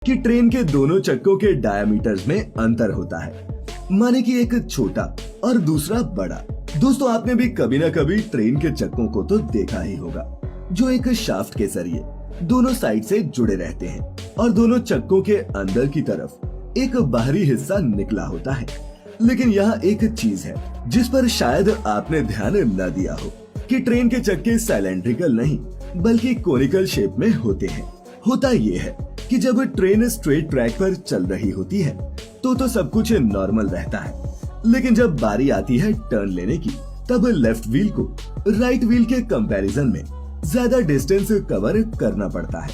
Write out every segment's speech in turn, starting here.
कि ट्रेन के दोनों चक्कों के डायमीटर्स में अंतर होता है, माने कि एक छोटा और दूसरा बड़ा। दोस्तों, आपने भी कभी ना कभी ट्रेन के चक्कों को तो देखा ही होगा, जो एक शाफ्ट के जरिए दोनों साइड से जुड़े रहते हैं और दोनों चक्कों के अंदर की तरफ एक बाहरी हिस्सा निकला होता है। लेकिन यहाँ एक चीज है जिस पर शायद आपने ध्यान न दिया हो कि ट्रेन के चक्के सिलेंड्रिकल नहीं बल्कि कोनिकल शेप में होते हैं। होता ये है कि जब ट्रेन स्ट्रेट ट्रैक पर चल रही होती है तो सब कुछ नॉर्मल रहता है, लेकिन जब बारी आती है टर्न लेने की, तब लेफ्ट व्हील को राइट व्हील के कंपैरिजन में ज्यादा डिस्टेंस कवर करना पड़ता है,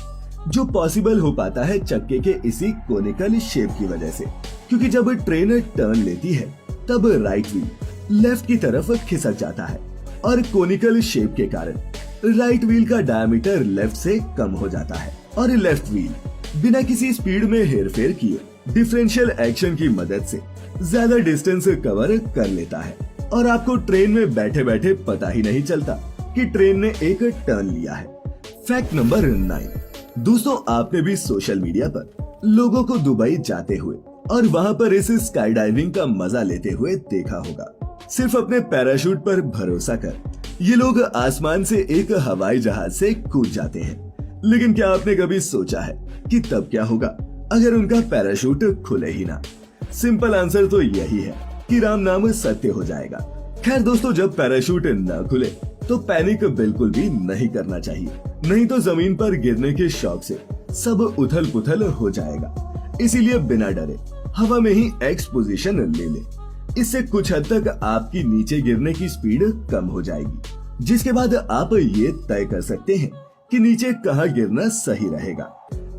जो पॉसिबल हो पाता है चक्के के इसी कोनिकल शेप की वजह से। क्योंकि जब ट्रेन टर्न लेती है तब राइट व्हील लेफ्ट की तरफ खिसक जाता है और कोनिकल शेप के कारण राइट व्हील का डायमीटर लेफ्ट से कम हो जाता है और लेफ्ट व्हील बिना किसी स्पीड में हेरफेर किए डिफरेंशियल एक्शन की मदद से ज्यादा डिस्टेंस कवर कर लेता है और आपको ट्रेन में बैठे बैठे पता ही नहीं चलता कि ट्रेन ने एक टर्न लिया है। Fact number 9। दोस्तों, आपने भी सोशल मीडिया पर लोगों को दुबई जाते हुए और वहां पर इस स्काई डाइविंग का मजा लेते हुए देखा होगा। सिर्फ अपने पैराशूट पर भरोसा कर ये लोग आसमान से एक हवाई जहाज से कूद जाते हैं। लेकिन क्या आपने कभी सोचा है कि तब क्या होगा अगर उनका पैराशूट खुले ही ना? सिंपल आंसर तो यही है कि राम नाम सत्य हो जाएगा। खैर दोस्तों, जब पैराशूट न खुले तो पैनिक बिल्कुल भी नहीं करना चाहिए, नहीं तो जमीन पर गिरने के शौक से सब उथल पुथल हो जाएगा। इसीलिए बिना डरे हवा में ही एक्स पोजीशन ले ले। इससे कुछ हद तक आपकी नीचे गिरने की स्पीड कम हो जाएगी, जिसके बाद आप ये तय कर सकते हैं कि नीचे कहाँ गिरना सही रहेगा।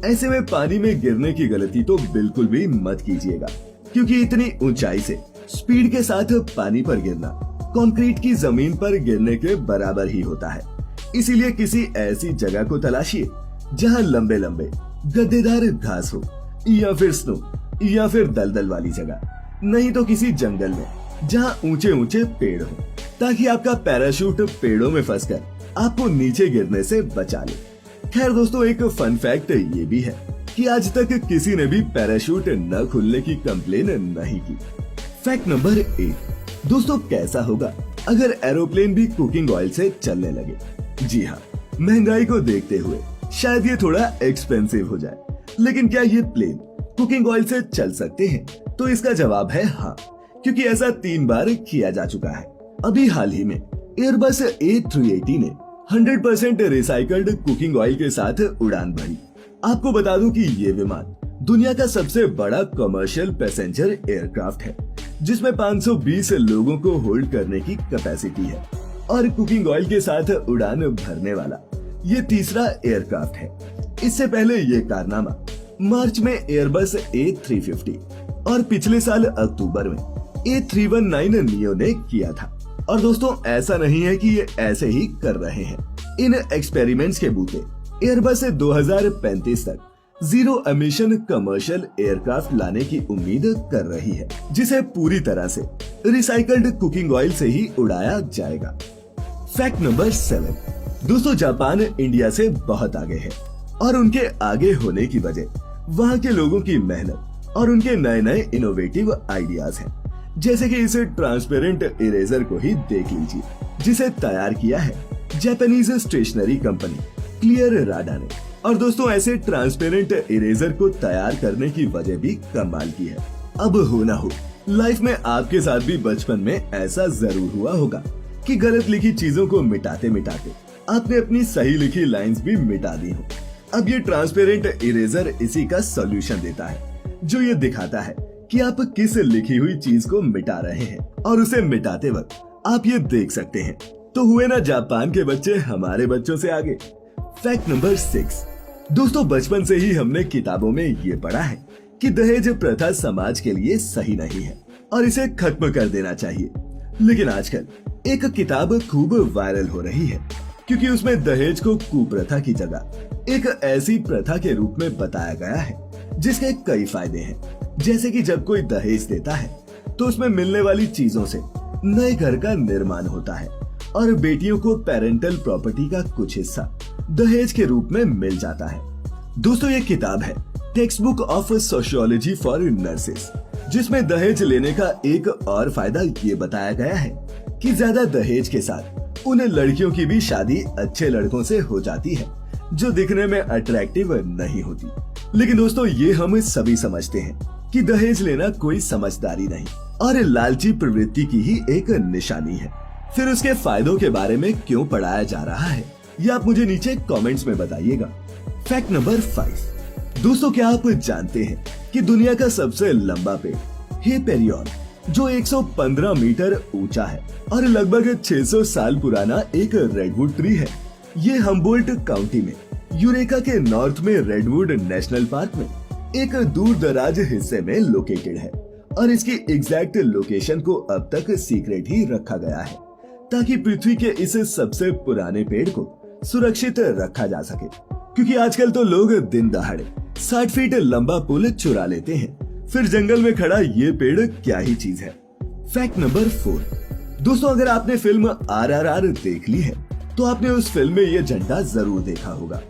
ऐसे में पानी में गिरने की गलती तो बिल्कुल भी मत कीजिएगा, क्योंकि इतनी ऊंचाई से स्पीड के साथ पानी पर गिरना कंक्रीट की जमीन पर गिरने के बराबर ही होता है। इसीलिए किसी ऐसी जगह को तलाशिए जहां लंबे लंबे गद्देदार घास हो, या फिर स्नो, या फिर दलदल वाली जगह, नहीं तो किसी जंगल में जहां ऊंचे ऊंचे पेड़ हो, ताकि आपका पैराशूट पेड़ों में फंसकर आपको नीचे गिरने से बचा ले। खैर दोस्तों, एक फन फैक्ट ये भी है कि आज तक किसी ने भी पैराशूट न खुलने की कंप्लेन नहीं की। Fact number 8। दोस्तों, कैसा होगा अगर एरोप्लेन भी कुकिंग ऑयल से चलने लगे? जी हाँ, महंगाई को देखते हुए शायद ये थोड़ा एक्सपेंसिव हो जाए, लेकिन क्या ये प्लेन कुकिंग ऑयल से चल सकते हैं? तो इसका जवाब है हाँ, क्योंकि ऐसा 3 बार किया जा चुका है। अभी हाल ही में एयरबस A380 ने 100% रिसाइकल्ड कुकिंग ऑयल के साथ उड़ान भरी। आपको बता दूं कि ये विमान दुनिया का सबसे बड़ा कमर्शियल पैसेंजर एयरक्राफ्ट है, जिसमें 520 लोगों को होल्ड करने की कैपेसिटी है और कुकिंग ऑयल के साथ उड़ान भरने वाला ये तीसरा एयरक्राफ्ट है। इससे पहले ये कारनामा मार्च में एयरबस A350 और पिछले साल अक्टूबर में A319 नियो ने किया था। और दोस्तों, ऐसा नहीं है कि ये ऐसे ही कर रहे हैं। इन एक्सपेरिमेंट्स के बूते एयरबस 2035 तक जीरो एमिशन कमर्शियल एयरक्राफ्ट लाने की उम्मीद कर रही है, जिसे पूरी तरह से रिसाइकल्ड कुकिंग ऑयल से ही उड़ाया जाएगा। Fact number 7। दोस्तों, जापान इंडिया से बहुत आगे है और उनके आगे होने की वजह वहाँ के लोगों की मेहनत और उनके नए नए इनोवेटिव आइडियाज हैं। जैसे कि इस ट्रांसपेरेंट इरेजर को ही देख लीजिए, जिसे तैयार किया है जापानीज स्टेशनरी कंपनी क्लियर राडा ने। और दोस्तों, ऐसे ट्रांसपेरेंट इरेजर को तैयार करने की वजह भी कमाल की है। अब हो ना हो, लाइफ में आपके साथ भी बचपन में ऐसा जरूर हुआ होगा कि गलत लिखी चीजों को मिटाते मिटाते आपने अपनी सही लिखी लाइंस भी मिटा दी हो। अब ये ट्रांसपेरेंट इरेजर इसी का सॉल्यूशन देता है, जो ये दिखाता है कि आप किस लिखी हुई चीज को मिटा रहे हैं, और उसे मिटाते वक्त आप ये देख सकते हैं। तो हुए ना जापान के बच्चे हमारे बच्चों से आगे। Fact number 6। दोस्तों, बचपन से ही हमने किताबों में ये पढ़ा है कि दहेज प्रथा समाज के लिए सही नहीं है और इसे खत्म कर देना चाहिए। लेकिन आजकल एक किताब खूब वायरल हो रही है, क्योंकि उसमें दहेज को कुप्रथा की जगह एक ऐसी प्रथा के रूप में बताया गया है जिसके कई फायदे हैं। जैसे कि जब कोई दहेज देता है तो उसमें मिलने वाली चीजों से नए घर का निर्माण होता है और बेटियों को पेरेंटल प्रॉपर्टी का कुछ हिस्सा दहेज के रूप में मिल जाता है। दोस्तों, ये किताब है text book of sociology for nurses, जिसमें दहेज लेने का एक और फायदा ये बताया गया है कि ज्यादा दहेज के साथ उन लड़कियों की भी शादी अच्छे लड़कों से हो जाती है जो दिखने में अट्रैक्टिव नहीं होती। लेकिन दोस्तों, ये हम सभी समझते हैं कि दहेज लेना कोई समझदारी नहीं और लालची प्रवृत्ति की ही एक निशानी है। फिर उसके फायदों के बारे में क्यों पढ़ाया जा रहा है, ये आप मुझे नीचे कमेंट्स में बताइएगा। Fact number 5। दोस्तों, क्या आप जानते हैं कि दुनिया का सबसे लंबा पेड़ हेपेरियन, जो 115 मीटर ऊंचा है और लगभग 600 साल पुराना एक रेडवुड ट्री है, ये हम्बोल्ट काउंटी में यूरेका के नॉर्थ में रेडवुड नेशनल पार्क में एक दूर दराज हिस्से में लोकेटेड है और इसकी एग्जैक्ट लोकेशन को अब तक सीक्रेट ही रखा गया है ताकि पृथ्वी के इस सबसे पुराने पेड़ को सुरक्षित रखा जा सके। क्योंकि आजकल तो लोग दिन दहाड़े 60 फीट लंबा पुल चुरा लेते हैं, फिर जंगल में खड़ा ये पेड़ क्या ही चीज है। Fact number 4। दोस्तों, अगर आपने फिल्म RRR देख ली है तो आपने उस फिल्म में ये झंडा जरूर देखा होगा।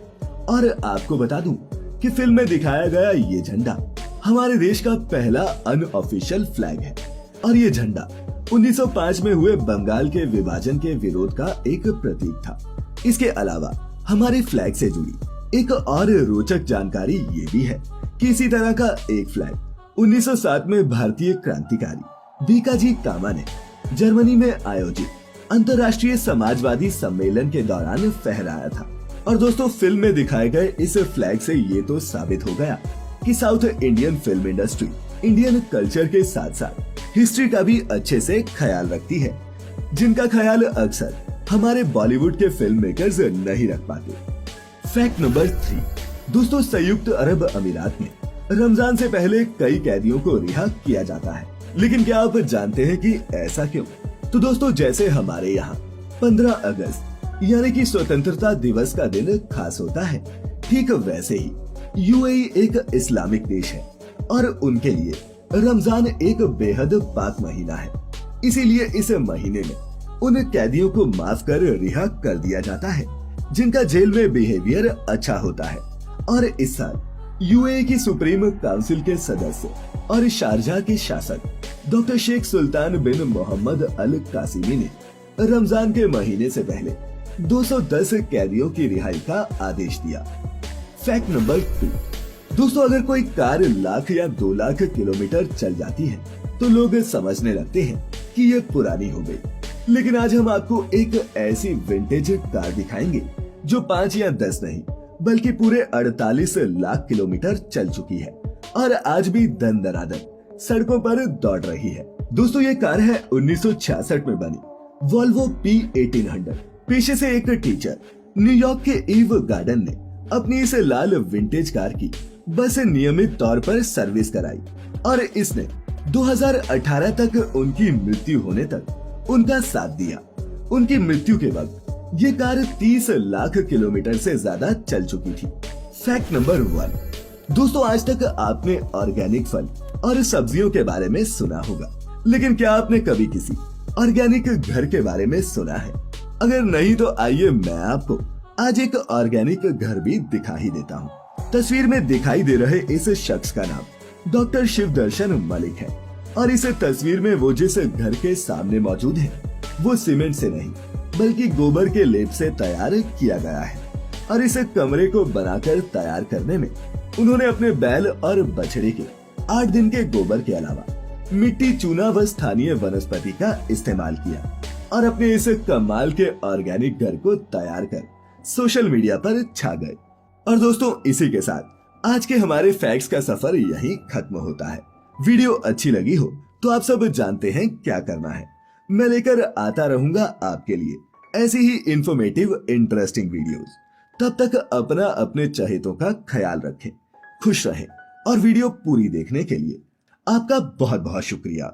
और आपको बता दूं कि फिल्म में दिखाया गया ये झंडा हमारे देश का पहला अनऑफिशियल फ्लैग है और ये झंडा 1905 में हुए बंगाल के विभाजन के विरोध का एक प्रतीक था। इसके अलावा हमारे फ्लैग से जुड़ी एक और रोचक जानकारी ये भी है कि इसी तरह का एक फ्लैग 1907 में भारतीय क्रांतिकारी भीकाजी कामा ने जर्मनी में आयोजित अंतर्राष्ट्रीय समाजवादी सम्मेलन के दौरान फहराया था। और दोस्तों, फिल्म में दिखाए गए इस फ्लैग से ये तो साबित हो गया कि south Indian film industry Indian culture के साथ साथ हिस्ट्री का भी अच्छे से ख्याल रखती है, जिनका ख्याल अक्सर हमारे बॉलीवुड के फिल्म मेकर्स नहीं रख पाते। Fact number 3। दोस्तों, संयुक्त अरब अमीरात में रमजान से पहले कई कैदियों को रिहा किया जाता है। लेकिन क्या आप जानते हैं कि ऐसा क्यों? तो दोस्तों, जैसे हमारे यहाँ 15 अगस्त यानी कि स्वतंत्रता दिवस का दिन खास होता है, ठीक वैसे ही यूएई एक इस्लामिक देश है और उनके लिए रमजान एक बेहद पाक महीना है। इसीलिए इस महीने में उन कैदियों को माफ कर रिहा कर दिया जाता है जिनका जेल में बिहेवियर अच्छा होता है। और इस साल यूएई की सुप्रीम काउंसिल के सदस्य और शारजाह के शासक डॉक्टर शेख सुल्तान बिन मोहम्मद अल कासिमी ने रमजान के महीने से पहले 210 कैदियों की रिहाई का आदेश दिया। Fact number 2। दोस्तों, अगर कोई कार लाख या 2 लाख किलोमीटर चल जाती है तो लोग समझने लगते हैं कि ये पुरानी हो गई। लेकिन आज हम आपको एक ऐसी विंटेज कार दिखाएंगे जो 5 या 10 नहीं बल्कि पूरे 48 लाख किलोमीटर चल चुकी है और आज भी दन दनादन सड़कों पर दौड़ रही है। दोस्तों, ये कार है 1966 में बनी वोल्वो P1800। पेशे से एक टीचर न्यूयॉर्क के ईव गार्डन ने अपनी इस लाल विंटेज कार की बस नियमित तौर पर सर्विस कराई और इसने 2018 तक उनकी मृत्यु होने तक उनका साथ दिया। उनकी मृत्यु के वक्त ये कार 30 लाख किलोमीटर से ज्यादा चल चुकी थी। Fact number 1। दोस्तों, आज तक आपने ऑर्गेनिक फल और सब्जियों के बारे में सुना होगा, लेकिन क्या आपने कभी किसी ऑर्गेनिक घर के बारे में सुना है? अगर नहीं तो आइए मैं आपको आज एक ऑर्गेनिक घर भी दिखा ही देता हूँ। तस्वीर में दिखाई दे रहे इस शख्स का नाम डॉक्टर शिवदर्शन मलिक है और इस तस्वीर में वो जिस घर के सामने मौजूद है वो सीमेंट से नहीं बल्कि गोबर के लेप से तैयार किया गया है। और इस कमरे को बनाकर तैयार करने में उन्होंने अपने बैल और बछड़े के 8 दिन के गोबर के अलावा मिट्टी, चूना व स्थानीय वनस्पति का इस्तेमाल किया और अपने इस कमाल के ऑर्गेनिक घर को तैयार कर सोशल मीडिया पर छा गए। और दोस्तों, इसी के साथ आज के हमारे फैक्ट्स का सफर यहीं खत्म होता है। वीडियो अच्छी लगी हो तो आप सब जानते हैं क्या करना है। मैं लेकर आता रहूंगा आपके लिए ऐसी ही इंफॉर्मेटिव इंटरेस्टिंग वीडियोस। तब तक अपना अपने चहेतों का ख्याल रखें, खुश रहें और वीडियो पूरी देखने के लिए आपका बहुत बहुत शुक्रिया।